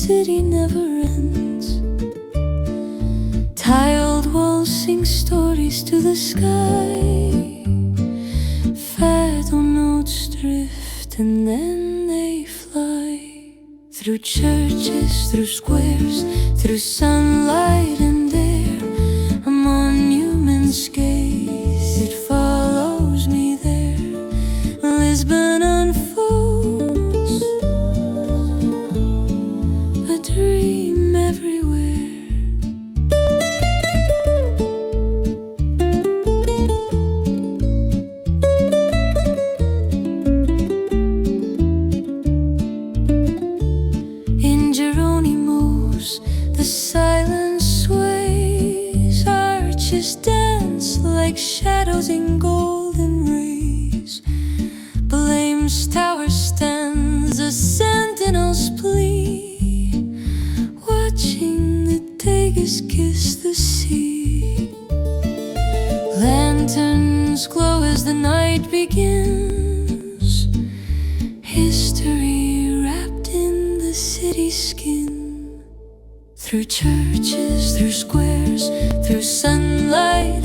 city never ends. Tiled walls sing stories to the sky. Fado notes drift and then they fly. Through churches, through squares, through sunlight and air. A monument's gaze, it follows me there. Lisbon unfolds, a dream everywhere. In Geronimo's, the silence sways. Arches dance like shadows in golden rays. Belem's Tower stands, a sentinel's plea, watching the Tagus kiss the sea. Lanterns glow as the night begins. History wrapped in the city's skin. Through churches, through squares, through sunlight